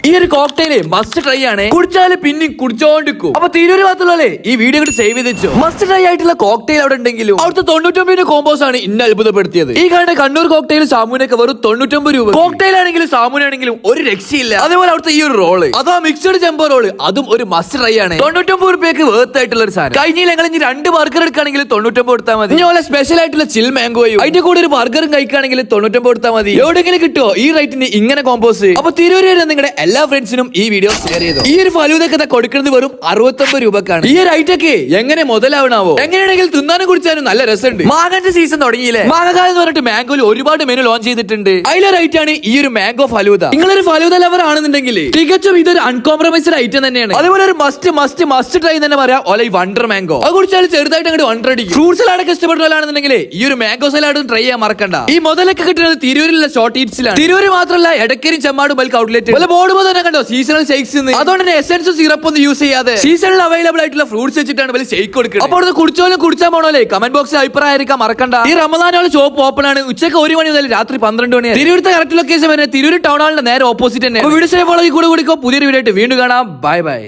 ഈ ഒരു cocktail must try ആണ്. കുടിച്ചാല് പിന്നെ കുടിച്ചോണ്ടിരിക്കും. അപ്പൊ തിരൂര് ഭാഗത്തുള്ളേ ഈ വീഡിയോ കൂടി സേവ് ചെയ്ത് വെച്ചോ. മസ്റ്റ് ട്രൈ ആയിട്ടുള്ള കോക്ടെയിൽ അവിടെ ഉണ്ടെങ്കിലും അവിടുത്തെ 99 കോമ്പോസ് ആണ് ഇന്നെ അത്ഭുതപ്പെടുത്തിയത്. ഈ കാണുന്ന കണ്ണൂർ കോക്ടെയിൽ സാമൂനൊക്കെ വെറും 99 രൂപ. കോക്ടെയിൽ ആണെങ്കിലും സാമൂനാണെങ്കിലും ഒരു രക്ഷയില്ല. അതേപോലെ അവിടുത്തെ ഈ ഒരു റോള് അതാ മിക്സഡ് ജംബോ റോള് അതും ഒരു മസ്റ്റ് ട്രൈ ആണ്. 99 രൂപയ്ക്ക് വേർത്ത് ആയിട്ടുള്ള ഒരു സാധനം. കഴിഞ്ഞ ഞങ്ങൾ ഇനി 2 ബർഗർ എടുക്കുകയാണെങ്കിൽ 99 കൊടുത്താൽ മതി. ഇനി സ്പെഷ്യൽ ആയിട്ടുള്ള ചിൽ മാംഗോയും അതിന്റെ കൂടെ ഒരു ബർഗറും കഴിക്കുകയാണെങ്കിൽ 99 കൊടുത്താൽ മതി. എവിടെയെങ്കിലും കിട്ടുമോ ഈ റേറ്റിന് ഇങ്ങനെ കോമ്പോസ്? അപ്പൊ തിരൂര് വരെ നിങ്ങളുടെ എല്ലാ ഫ്രണ്ട്സിനും ഈ വീഡിയോ ഷെയർ ചെയ്തു. ഈ ഒരു ഫലൂദൊക്കെ കൊടുക്കുന്നത് വെറും 69 രൂപക്കാണ്. ഈ ഒരു ഐറ്റൊക്കെ എങ്ങനെ മുതലാവണാവോ? എങ്ങനെയാണെങ്കിൽ തിന്നാനും കുടിച്ചാനും നല്ല രസമുണ്ട്. മാങ്ങന്റെ സീസൺ തുടങ്ങിയില്ലേ? മാങ്ങക്കാലം എന്ന് പറഞ്ഞിട്ട് മാംഗോയിൽ ഒരുപാട് മെനു ലോഞ്ച് ചെയ്തിട്ടുണ്ട്. അതിലൊരു ഐറ്റം ആണ് ഈ ഒരു മാംഗോ ഫലൂദ. നിങ്ങളൊരു ഫലൂദ ലവർ ആണെന്നുണ്ടെങ്കിൽ തികച്ചും ഇതൊരു അൺകോംപ്രമൈസ്ഡ് ഐറ്റം തന്നെയാണ്. അതുപോലെ ഒരു മസ്റ്റ് ട്രൈ തന്നെ പറയാം. ഓല വണ്ടർ മാംഗോ അത് കുടിച്ചാൽ ചെറുതായിട്ട് അങ്ങോട്ട് വണ്ടർ അടിക്കും. ഫ്രൂട്ട് സലാഡൊക്കെ ഇഷ്ടപ്പെടുന്നവരാണെന്നുണ്ടെങ്കിൽ ഈ ഒരു മാംഗോ സലാഡ് ട്രൈ ചെയ്യാൻ മറക്കണ്ട. ഈ മുതലൊക്കെ കിട്ടുന്നത് തിരൂരിലുള്ള ഷോർട്ട് ഈറ്റ്സിലാണ്. തിരൂര് മാത്രമല്ല എടക്കരി ചെമ്മാട് ബൾക്ക് ഔട്ട്ലെറ്റ് ബോർഡ് തന്നെ കണ്ടോ സീസണൽ ഷേക്സ്. അതുകൊണ്ട് തന്നെ എസൻസ് സിറപ്പ് ഒന്നും യൂസ് ചെയ്യാതെ സീസണിൽ അവൈലബിൾ ആയിട്ടുള്ള ഫ്രൂട്ട്സ് വെച്ചിട്ടാണ് ഷേക്ക് കൊടുക്കുന്നത്. അപ്പോൾ അത് കുടിച്ചോലും കുടിച്ചാൽ പോണോല്ലേ കമന്റ് ബോക്സിൽ അഭിപ്രായം മറക്കണ്ട. ഈ റമദാനോളം ഷോപ്പ് ഓപ്പൺ ആണ്. ഉച്ചക്ക് 1 മണി മുതൽ രാത്രി 12 മണി. തിരൂരത്തെ കറക്റ്റ് ലൊക്കേഷൻ വരുന്നത് തിരൂർ ടൗൺ ഹാളിന്റെ നേരെ ഓപ്പോസിറ്റ് തന്നെ. വീഡിയോ ഫോളോ കൂടെ കൂടിക്കോ. പുതിയൊരു വീഡിയോ ആയിട്ട് വീണ്ടും കാണാം. Bye bye.